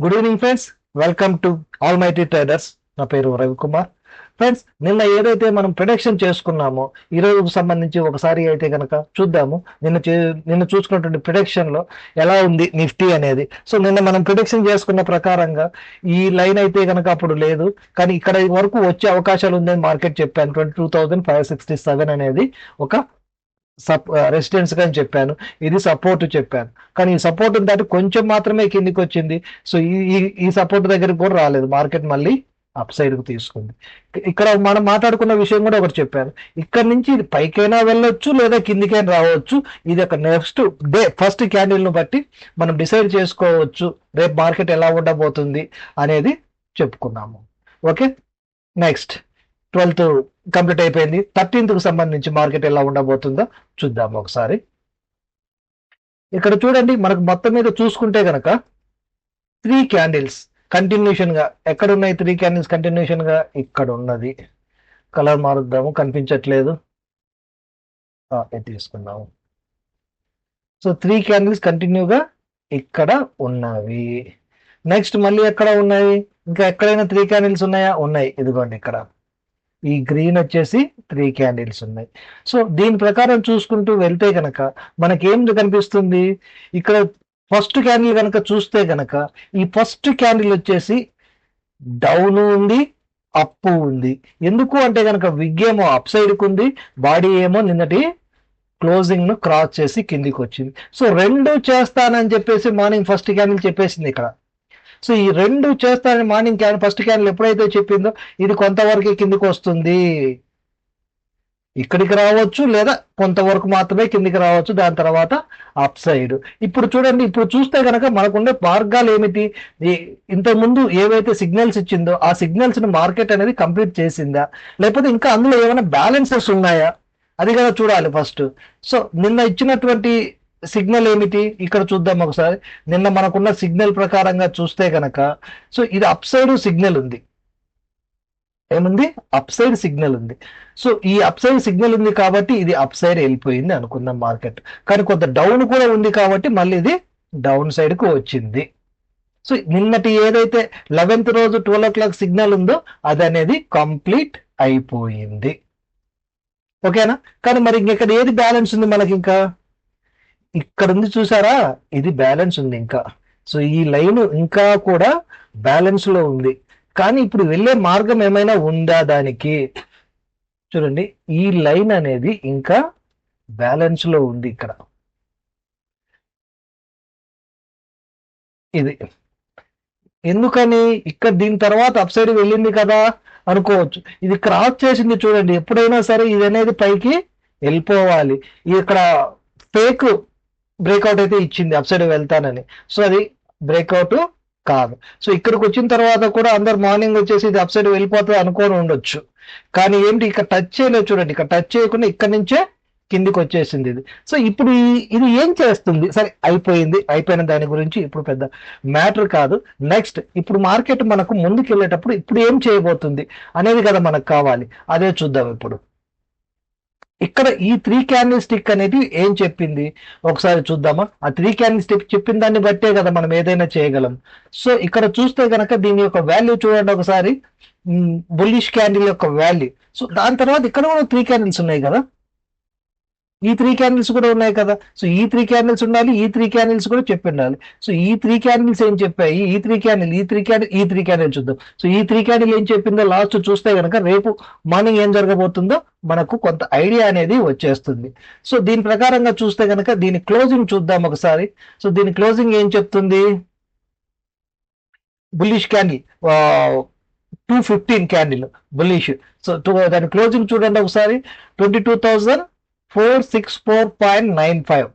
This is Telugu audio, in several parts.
Good evening friends. Welcome to all mighty traders. నా పేరు రవికుమార్. ఫ్రెండ్స్, నిన్న ఏదైతే మనం ప్రొడక్షన్ చేసుకున్నామో ఈ రోజుకు సంబంధించి ఒకసారి అయితే కనుక చూద్దాము. నిన్న చూసుకున్నటువంటి ప్రొడక్షన్ లో ఎలా ఉంది నిఫ్టీ అనేది. సో నిన్న మనం ప్రొడక్షన్ చేసుకున్న ప్రకారంగా ఈ లైన్ అయితే కనుక అప్పుడు లేదు, కానీ ఇక్కడ వరకు వచ్చే అవకాశాలు ఉందని మార్కెట్ చెప్పాను. 22,567 అనేది ఒక రెసిడెన్స్ గా చెప్పాను. ఇది సపోర్ట్ చెప్పాను, కానీ ఈ సపోర్ట్ దాటి కొంచెం మాత్రమే కిందికి వచ్చింది. సో ఈ సపోర్ట్ దగ్గరికి కూడా రాలేదు, మార్కెట్ మళ్ళీ అప్ సైడ్ కు తీసుకుంది. ఇక్కడ మనం మాట్లాడుకున్న విషయం కూడా ఒకటి చెప్పాను. ఇక్కడ నుంచి ఇది పైకైనా వెళ్ళొచ్చు లేదా కిందికైనా రావచ్చు. ఇది ఒక నెక్స్ట్ డే ఫస్ట్ క్యాండిల్ ను బట్టి మనం డిసైడ్ చేసుకోవచ్చు రేపు మార్కెట్ ఎలా ఉండబోతుంది అనేది చెప్పుకున్నాము. ఓకే, నెక్స్ట్ 12th కంప్లీట్ అయిపోయింది. 13th కు సంబంధించి మార్కెట్ ఎలా ఉండబోతుందో చూద్దాము ఒకసారి. ఇక్కడ చూడండి, మనకు మొత్తం మీద చూసుకుంటే గనక 3 క్యాండిల్స్ కంటిన్యూషన్ గా ఎక్కడ ఉన్నాయి? 3 క్యాండిల్స్ కంటిన్యూషన్ గా ఇక్కడ ఉన్నది. కలర్ మారుద్దాము, కనిపించట్లేదు. ఇది తీసుకుందాము. సో 3 క్యాండిల్స్ కంటిన్యూగా ఇక్కడ ఉన్నవి. నెక్స్ట్ మళ్ళీ ఎక్కడ ఉన్నాయి? ఇంకా ఎక్కడైనా 3 క్యాండిల్స్ ఉన్నాయా? ఉన్నాయి, ఇదిగోండి ఇక్కడ ఈ గ్రీన్ వచ్చేసి 3 క్యాండిల్స్ ఉన్నాయి. సో దీని ప్రకారం చూసుకుంటూ వెళ్తే కనుక మనకేం కనిపిస్తుంది? ఇక్కడ ఫస్ట్ క్యాండిల్ కనుక చూస్తే కనుక ఈ ఫస్ట్ క్యాండిల్ వచ్చేసి డౌన్ ఉంది, అప్ ఉంది. ఎందుకు అంటే కనుక విగ్ ఏమో అప్ సైడ్కి ఉంది, బాడీ ఏమో నిన్నటి క్లోజింగ్ ను క్రాస్ చేసి కిందికి వచ్చింది. సో రెండు చేస్తానని చెప్పేసి మార్నింగ్ ఫస్ట్ క్యాండిల్ చెప్పేసింది ఇక్కడ. సో ఈ రెండు చేస్తానని మార్నింగ్ ఫస్ట్ క్యాండిల్ ఎప్పుడైతే చెప్పిందో ఇది కొంతవరకు కిందికి వస్తుంది, ఇక్కడికి రావచ్చు లేదా కొంతవరకు మాత్రమే కిందికి రావచ్చు, దాని తర్వాత అప్ సైడ్. ఇప్పుడు చూడండి, ఇప్పుడు చూస్తే కనుక మనకుండే మార్గాలు ఏమిటి? ఇంతకుముందు ఏవైతే సిగ్నల్స్ ఇచ్చిందో ఆ సిగ్నల్స్ ని మార్కెట్ అనేది కంప్లీట్ చేసిందా, లేకపోతే ఇంకా అందులో ఏమైనా బ్యాలెన్సెస్ ఉన్నాయా, అది కదా చూడాలి ఫస్ట్. సో నిన్న ఇచ్చినటువంటి సిగ్నల్ ఏమిటి ఇక్కడ చూద్దాం ఒకసారి. నిన్న మనకున్న సిగ్నల్ ప్రకారంగా చూస్తే కనుక సో ఇది అప్ సైడ్ సిగ్నల్ ఉంది. ఏముంది? అప్ సైడ్ సిగ్నల్ ఉంది. సో ఈ అప్ సైడ్ సిగ్నల్ ఉంది కాబట్టి ఇది అప్ సైడ్ వెళ్ళిపోయింది అనుకుందాం మార్కెట్. కానీ కొంత డౌన్ కూడా ఉంది కాబట్టి మళ్ళీ ఇది డౌన్ సైడ్ కు వచ్చింది. సో నిన్నటి ఏదైతే 11th రోజు 12 o'clock సిగ్నల్ ఉందో అది అనేది కంప్లీట్ అయిపోయింది. ఓకేనా? కానీ మరి ఇంకెక్కడ ఏది బ్యాలెన్స్ ఉంది మనకి? ఇంకా ఇక్కడ ఉంది చూసారా, ఇది బ్యాలెన్స్ ఉంది ఇంకా. సో ఈ లైన్ ఇంకా కూడా బ్యాలెన్స్ లో ఉంది, కానీ ఇప్పుడు వెళ్ళే మార్గం ఏమైనా ఉందా దానికి? చూడండి, ఈ లైన్ అనేది ఇంకా బ్యాలెన్స్ లో ఉంది ఇక్కడ. ఇది ఎందుకని? ఇక్కడ దీని తర్వాత అప్ సైడ్ వెళ్ళింది కదా అనుకోవచ్చు. ఇది క్రాస్ చేసింది చూడండి. ఎప్పుడైనా సరే ఇది అనేది పైకి వెళ్ళిపోవాలి. ఇక్కడ ఫేక్ బ్రేక్అవుట్ అయితే ఇచ్చింది అప్ సైడ్ వెళ్తానని. సో అది బ్రేక్అవుట్ కాదు. సో ఇక్కడికి వచ్చిన తర్వాత కూడా అందరు మార్నింగ్ వచ్చేసి ఇది అప్ సైడ్ వెళ్ళిపోతుంది అనుకోని ఉండొచ్చు, కానీ ఏంటి ఇక్కడ టచ్ చేయలేదు చూడండి. ఇక్కడ టచ్ చేయకుండా ఇక్కడ నుంచే కిందికి వచ్చేసింది ఇది. సో ఇప్పుడు ఇది ఏం చేస్తుంది? సరే, అయిపోయిన దాని గురించి ఇప్పుడు పెద్ద మ్యాటర్ కాదు. నెక్స్ట్ ఇప్పుడు మార్కెట్ మనకు ముందుకు వెళ్ళేటప్పుడు ఇప్పుడు ఏం చేయబోతుంది అనేది కదా మనకు కావాలి. అదే చూద్దాం ఇప్పుడు. ఇక్కడ ఈ 3 క్యాండిల్ స్టిక్ అనేది ఏం చెప్పింది ఒకసారి చూద్దామా? ఆ 3 క్యాండిల్ స్టిక్ చెప్పిన దాన్ని బట్టే కదా మనం ఏదైనా చేయగలం. సో ఇక్కడ చూస్తే కనుక దీని యొక్క వాల్యూ చూడండి ఒకసారి, బుల్లిష్ క్యాండిల్ యొక్క వాల్యూ. సో దాని తర్వాత ఇక్కడ కూడా 3 క్యాండిల్స్ ఉన్నాయి కదా, ఈ 3 క్యాండిల్స్ కూడా ఉన్నాయి కదా. సో ఈ 3 క్యాండిల్స్ ఉండాలి, ఈ 3 క్యాండిల్స్ కూడా చెప్పి ఉండాలి. సో ఈ 3 క్యాండిల్స్ ఏం చెప్పాయి? ఈ 3 క్యాండిల్ చూద్దాం. సో ఈ 3 క్యాండిల్ ఏం చెప్పిందో లాస్ట్ చూస్తే కనుక రేపు మార్నింగ్ ఏం జరగబోతుందో మనకు కొంత ఐడియా అనేది వచ్చేస్తుంది. సో దీని ప్రకారంగా చూస్తే కనుక దీని క్లోజింగ్ చూద్దాం ఒకసారి. సో దీని క్లోజింగ్ ఏం చెప్తుంది? Bullish candle 215 candle bullish. So దాని క్లోజింగ్ చూడండి ఒకసారి, 22,464.95.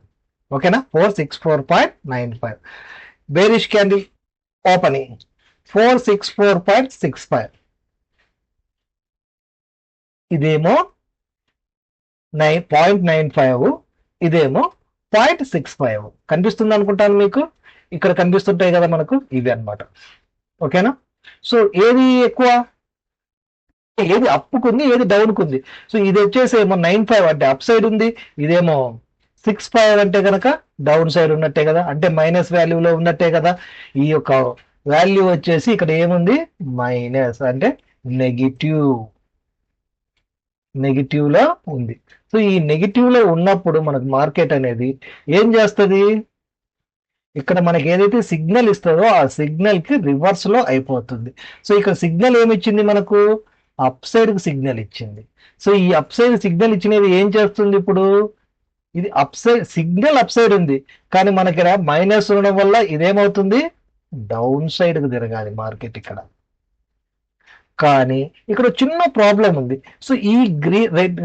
ఓకేనా? 464.95. Bearish candle opening 464.65. ఇదేమో 0.95, ఇదేమో 0.65. కనిపిస్తుంది అనుకుంటాను మీకు. ఇక్కడ కనిపిస్తుంటాయి కదా మనకు, ఇవి అన్నమాట. ఓకేనా? సో ఏది ఎక్కువ? ఏది అప్పుకుంది, ఏది డౌన్కుంది? సో ఇది వచ్చేసి ఏమో 95 అంటే అప్ సైడ్ ఉంది, ఇదేమో 65 అంటే కనుక డౌన్ సైడ్ ఉన్నట్టే కదా, అంటే మైనస్ వాల్యూలో ఉన్నట్టే కదా. ఈ యొక్క వాల్యూ వచ్చేసి ఇక్కడ ఏముంది మైనస్ అంటే నెగిటివ్ లో ఉంది. సో ఈ నెగిటివ్ లో ఉన్నప్పుడు మనకు మార్కెట్ అనేది ఏం చేస్తుంది, ఇక్కడ మనకి ఏదైతే సిగ్నల్ ఇస్తుందో ఆ సిగ్నల్ కి రివర్స్ లో అయిపోతుంది. సో ఇక్కడ సిగ్నల్ ఏమి ఇచ్చింది మనకు, అప్ సైడ్ కి సిగ్నల్ ఇచ్చింది. సో ఈ అప్ సైడ్ సిగ్నల్ ఇచ్చినది ఏం చేస్తుంది, ఇప్పుడు ఇది up side signal up side ఉంది, కానీ మనకి మైనస్ ఉండడం వల్ల ఇదేమవుతుంది డౌన్ సైడ్ కి తిరగాలి మార్కెట్ ఇక్కడ. కానీ ఇక్కడ చిన్న ప్రాబ్లం ఉంది. సో ఈ రెడ్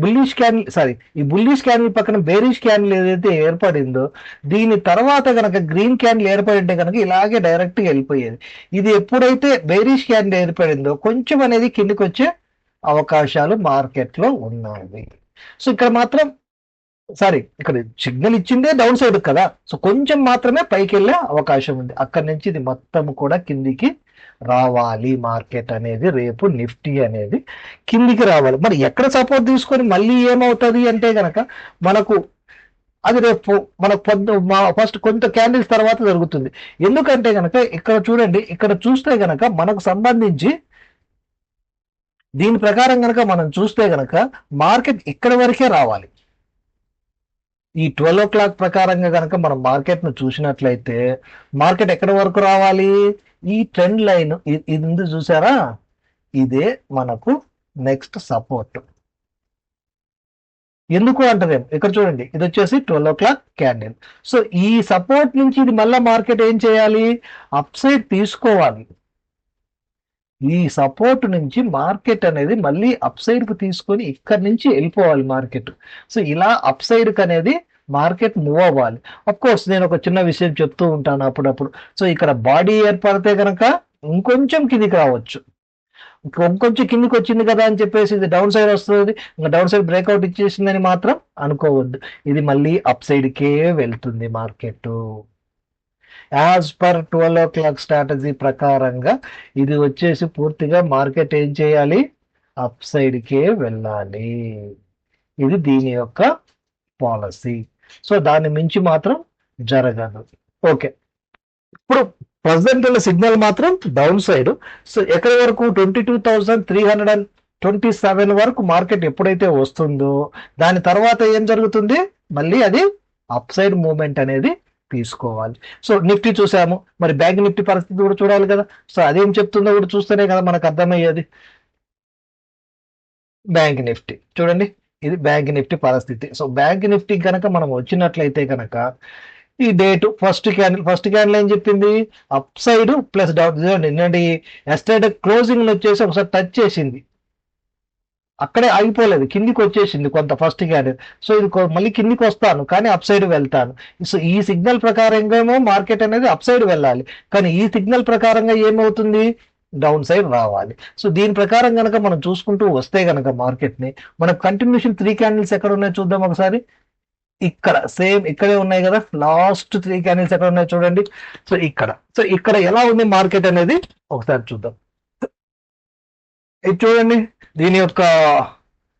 బుల్లిష్ క్యాండిల్ ఈ బుల్లిష్ క్యాండిల్ పక్కన బేరిష్ క్యాండిల్ ఏదైతే ఏర్పడిందో దీని తర్వాత కనుక గ్రీన్ క్యాండిల్ ఏర్పడింటే కనుక ఇలాగే డైరెక్ట్ గా వెళ్ళిపోయేది. ఇది ఎప్పుడైతే బేరిష్ క్యాండిల్ ఏర్పడిందో కొంచెం అనేది కిందికి వచ్చే అవకాశాలు మార్కెట్ లో ఉన్నాయి. సో ఇక్కడ మాత్రం ఇక్కడ సిగ్నల్ ఇచ్చిందే డౌన్ సైడ్ కదా, సో కొంచెం మాత్రమే పైకి వెళ్ళే అవకాశం ఉంది. అక్కడి నుంచి ఇది మొత్తం కూడా కిందికి రావాలి మార్కెట్ అనేది, రేపు నిఫ్టీ అనేది కిందికి రావాలి. మరి ఎక్కడ సపోర్ట్ తీసుకొని మళ్ళీ ఏమవుతుంది అంటే గనక మనకు అది రేపు మనకు ఫస్ట్ కొంత క్యాండిల్స్ తర్వాత జరుగుతుంది. ఎందుకంటే గనక ఇక్కడ చూడండి, ఇక్కడ చూస్తే గనక మనకు సంబంధించి దీని ప్రకారం గనక మనం చూస్తే గనక మార్కెట్ ఇక్కడ వరకే రావాలి. ఈ 12 o'clock ప్రకారంగా కనుక మనం మార్కెట్ ను చూసినట్లయితే మార్కెట్ ఎక్కడి వరకు రావాలి, ఈ ట్రెండ్ లైన్ ఇది చూసారా, ఇదే మనకు నెక్స్ట్ సపోర్ట్. ఎందుకు అంటారేం, ఇక్కడ చూడండి ఇది వచ్చేసి 12 o'clock క్యాండిల్. సో ఈ సపోర్ట్ నుంచి ఇది మళ్ళా మార్కెట్ ఏం చేయాలి, అప్ సైడ్ తీసుకోవాలి. ఈ సపోర్ట్ నుంచి మార్కెట్ అనేది మళ్ళీ అప్ సైడ్ కు తీసుకొని ఇక్కడ నుంచి వెళ్ళిపోవాలి మార్కెట్. సో ఇలా అప్ సైడ్ కి అనేది మార్కెట్ మూవ్ అవ్వాలి. అఫ్ కోర్స్ నేను ఒక చిన్న విషయం చెప్తూ ఉంటాను అప్పుడప్పుడు. సో ఇక్కడ బాడీ ఏర్పడితే కనుక ఇంకొంచెం కిందికి రావచ్చు, ఇంకొంచెం కిందికి వచ్చింది కదా అని చెప్పేసి ఇది డౌన్ సైడ్ వస్తుంది, ఇంకా డౌన్ సైడ్ బ్రేక్అవుట్ ఇచ్చేసిందని మాత్రం అనుకోవద్దు. ఇది మళ్ళీ అప్ సైడ్ కే వెళ్తుంది market. As per 12 o'clock strategy ప్రకారంగా ఇది వచ్చేసి పూర్తిగా మార్కెట్ ఏం చేయాలి, అప్ సైడ్ కే వెళ్ళాలి. ఇది దీని యొక్క పాలసీ. సో దాన్ని మించి మాత్రం జరగదు. ఓకే, ఇప్పుడు ప్రజెంట్ ఉన్న సిగ్నల్ మాత్రం డౌన్ సైడ్. సో ఎక్కడి వరకు 22,327 వరకు మార్కెట్ ఎప్పుడైతే వస్తుందో దాని తర్వాత ఏం జరుగుతుంది, మళ్ళీ అది అప్ సైడ్ మూవ్మెంట్ అనేది తీసుకోవాలి. సో నిఫ్టీ చూసాము, మరి బ్యాంక్ నిఫ్టీ పరిస్థితి కూడా చూడాలి కదా. సో అదేం చెప్తుందో కూడా చూస్తేనే కదా మనకు అర్థమయ్యేది. బ్యాంక్ నిఫ్టీ చూడండి, ఇది బ్యాంక్ నిఫ్టీ పరిస్థితి. సో బ్యాంక్ నిఫ్టీ కనుక మనం వచ్చినట్లయితే కనుక ఈ డేట్ ఫస్ట్ క్యాండిల్ ఏం చెప్పింది, అప్ సైడ్ ప్లస్ డౌన్. నిన్నటి ఎస్టర్డే క్లోజింగ్ వచ్చేసి ఒకసారి టచ్ చేసింది, అక్కడే ఆగిపోలేదు, కిందికి వచ్చేసింది కొంత ఫస్ట్ క్యాండిల్. సో ఇది మళ్ళీ కిందికి వస్తాను కానీ అప్ సైడ్ వెళ్తాను. సో ఈ సిగ్నల్ ప్రకారంగా ఏమో మార్కెట్ అనేది అప్ సైడ్ వెళ్ళాలి, కానీ ఈ సిగ్నల్ ప్రకారంగా ఏమవుతుంది, డౌన్ సైడ్ రావాలి. సో దీని ప్రకారం కనుక మనం చూసుకుంటూ వస్తే కనుక మార్కెట్ ని మనం కంటిన్యూషన్ 3 క్యాండిల్స్ ఎక్కడ ఉన్నాయో చూద్దాం ఒకసారి. ఇక్కడ సేమ్ ఇక్కడే ఉన్నాయి కదా, లాస్ట్ 3 క్యాండిల్స్ ఎక్కడ ఉన్నాయో చూడండి. సో ఇక్కడ ఎలా ఉంది మార్కెట్ అనేది ఒకసారి చూద్దాం. ఇది చూడండి, దీని యొక్క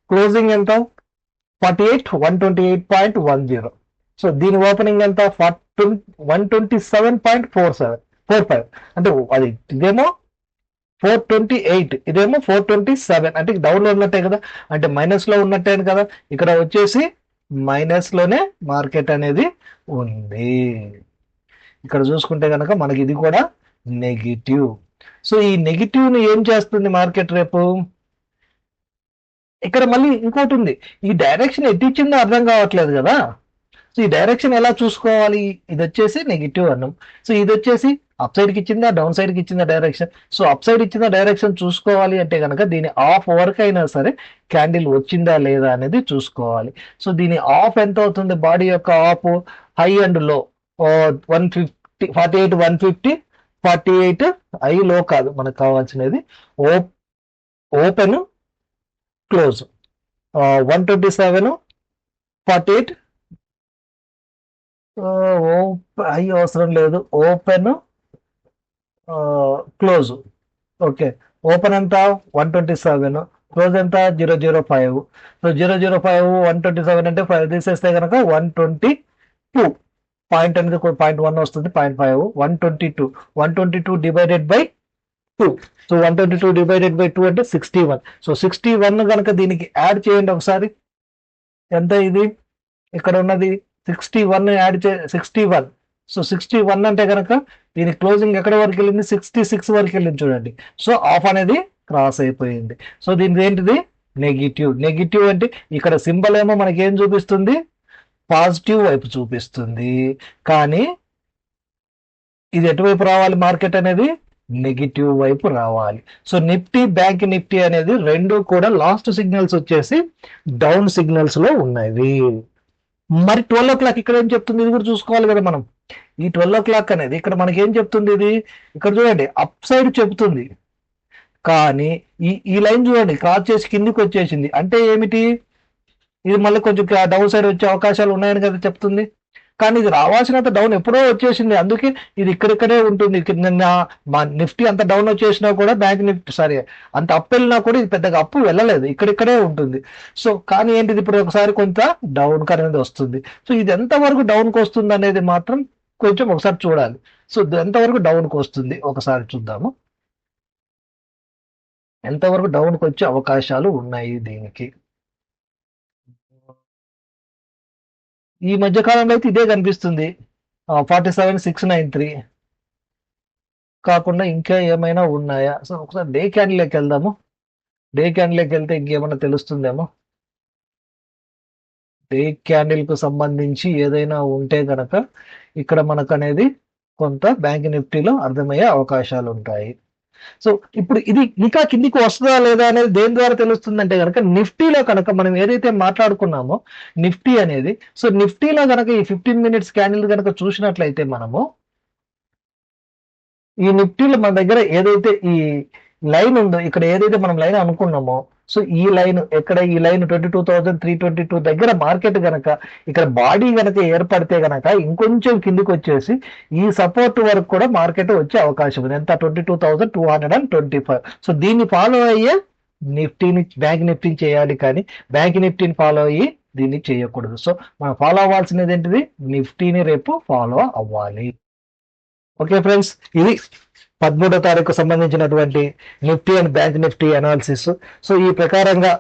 క్లోజింగ్ ఎంత, 128,128.10. సో దీని ఓపెనింగ్ ఎంత, 127.45. అంటే అది ఇదేమో 428, ఇదేమో 427, అంటే డౌన్ లో ఉన్నట్టే కదా, అంటే మైనస్ లో ఉన్నట్టే కదా. ఇక్కడ వచ్చేసి మైనస్ లోనే మార్కెట్ అనేది ఉంది. ఇక్కడ చూసుకుంటే కనుక మనకి ఇది కూడా నెగిటివ్. సో ఈ నెగిటివ్ ని ఏం చేస్తుంది మార్కెట్ రేపు, ఇక్కడ మళ్ళీ ఇంకోటి ఉంది, ఈ డైరెక్షన్ ఎటు ఇచ్చిందో అర్థం కావట్లేదు కదా. సో ఈ డైరెక్షన్ ఎలా చూసుకోవాలి, ఇది వచ్చేసి నెగిటివ్ అన్నాం. సో ఇది వచ్చేసి అప్ సైడ్ కి ఇచ్చిందా డౌన్ సైడ్ కి ఇచ్చిందా డైరెక్షన్. సో అప్ సైడ్ ఇచ్చిన డైరెక్షన్ చూసుకోవాలి అంటే కనుక దీని ఆఫ్ వరకు అయినా సరే క్యాండిల్ వచ్చిందా లేదా అనేది చూసుకోవాలి. సో దీని ఆఫ్ ఎంత అవుతుంది, బాడీ యొక్క ఆఫ్ హై అండ్ లో 150, 48, 150, 48 హై లో కాదు మనకు కావాల్సినది, ఓపెన్ క్లోజ్ 127, 48 హై అవసరం లేదు, ఓపెన్ క్లోజ్. ఓకే, ఓపెన్ ఎంత 127, క్లోజ్ ఎంత 005. సో 005 127 అంటే 5 తీసేస్తే కనుక 122. పాయింట్ అనేది 0.1 వస్తుంది, 0.5, 122 divided by 2. So 122 divided by 2 అంటే 61. సో 61 కనుక దీనికి యాడ్ చేయండి ఒకసారి. ఎంత ఇది ఇక్కడ ఉన్నది 61 యాడ్ 61. సో 61 అంటే కనుక దీని క్లోజింగ్ ఎక్కడ వరకు వెళ్ళింది, 66 వరకు వెళ్ళింది చూడండి. సో ఆఫ్ అనేది క్రాస్ అయిపోయింది. సో దీనిది ఏంటిది, నెగిటివ్. నెగిటివ్ అంటే ఇక్కడ సింబల్ ఏమో మనకి ఏం చూపిస్తుంది, పాజిటివ్ వైపు చూపిస్తుంది, కానీ ఇది ఎటువైపు రావాలి, మార్కెట్ అనేది నెగిటివ్ వైపు రావాలి. సో నిఫ్టీ, బ్యాంక్ నిఫ్టీ అనేది రెండు కూడా లాస్ట్ సిగ్నల్స్ వచ్చేసి డౌన్ సిగ్నల్స్ లో ఉన్నవి. మరి 12 o'clock ఇక్కడ ఏం చెప్తుంది, ఇది కూడా చూసుకోవాలి కదా మనం. ఈ 12 o'clock అనేది ఇక్కడ మనకి ఏం చెప్తుంది, ఇది ఇక్కడ చూడండి అప్ సైడ్ చెప్తుంది, కానీ ఈ లైన్ చూడండి క్రాస్ చేసి కిందికి వచ్చేసింది. అంటే ఏమిటి, ఇది మళ్ళీ కొంచెం డౌన్ సైడ్ వచ్చే అవకాశాలు ఉన్నాయని కదా చెప్తుంది. కానీ ఇది రావాల్సినంత డౌన్ ఎప్పుడో వచ్చేసింది, అందుకే ఇది ఇక్కడిక్కడే ఉంటుంది. నిన్న మా నిఫ్టీ అంత డౌన్ వచ్చేసినా కూడా బ్యాంక్ నిఫ్టీ అంత అప్ వెళ్ళినా కూడా ఇది పెద్దగా అప్పు వెళ్ళలేదు, ఇక్కడిక్కడే ఉంటుంది. సో కానీ ఏంటిది, ఇప్పుడు ఒకసారి కొంత డౌన్ అనేది వస్తుంది. సో ఇది ఎంతవరకు డౌన్కి వస్తుంది అనేది మాత్రం కొంచెం ఒకసారి చూడాలి. సో ఎంతవరకు డౌన్కి వస్తుంది ఒకసారి చూద్దాము, ఎంతవరకు డౌన్కి వచ్చే అవకాశాలు ఉన్నాయి దీనికి. ఈ మధ్య కాలంలో అయితే ఇదే కనిపిస్తుంది, 47,693 కాకుండా ఇంకా ఏమైనా ఉన్నాయా. సో ఒకసారి డే క్యాండిల్కి వెళ్దాము. డే క్యాండిల్కి వెళ్తే ఇంకేమైనా తెలుస్తుందేమో. డే క్యాండిల్ కు సంబంధించి ఏదైనా ఉంటే కనుక ఇక్కడ మనకు అనేది కొంత బ్యాంక్ నిఫ్టీలో అర్థమయ్యే అవకాశాలు ఉంటాయి. సో ఇప్పుడు ఇది ఇంకా కిందికి వస్తుందా లేదా అనేది దేని ద్వారా తెలుస్తుందంటే కనుక నిఫ్టీలో కనుక మనం ఏదైతే మాట్లాడుకున్నామో నిఫ్టీ అనేది, సో నిఫ్టీలో కనుక ఈ 15 minutes క్యాండిల్ కనుక చూసినట్లయితే మనము ఈ నిఫ్టీలో మన దగ్గర ఏదైతే ఈ లైన్ ఉందో, ఇక్కడ ఏదైతే మనం లైన్ అనుకున్నామో, సో ఈ లైన్ ఎక్కడ, ఈ లైన్ 22,322 దగ్గర మార్కెట్ గనక ఇక్కడ బాడీ గనక ఏర్పడితే గనక ఇంకొంచెం కిందికి వచ్చేసి ఈ సపోర్ట్ వరకు కూడా మార్కెట్ వచ్చే అవకాశం ఉంది. ఎంత, 22,225. సో దీన్ని ఫాలో అయ్యే నిఫ్టీని, బ్యాంక్ నిఫ్టీని చేయాలి, కానీ బ్యాంక్ నిఫ్టీని ఫాలో అయ్యి దీన్ని చేయకూడదు. సో మనం ఫాలో అవ్వాల్సినది ఏంటిది, నిఫ్టీని రేపు ఫాలో అవ్వాలి. ఓకే ఫ్రెండ్స్, ఇది 13వ తారీఖు సంబంధించినటువంటి Nifty and bank Nifty analysis. So ఈ ప్రకారంగా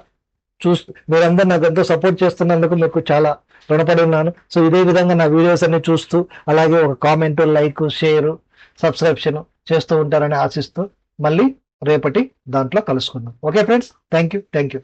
మీరందరూ నాకు ఎంతో సపోర్ట్ చేస్తున్నందుకు మీకు చాలా రుణపడి ఉన్నాను. సో ఇదే విధంగా నా వీడియోస్ అన్ని చూస్తూ అలాగే ఒక కామెంట్, లైక్, షేర్, సబ్స్క్రిప్షన్ చేస్తూ ఉంటారని ఆశిస్తూ మళ్ళీ రేపటి దాంట్లో కలుసుకుందాం. Okay friends, thank you.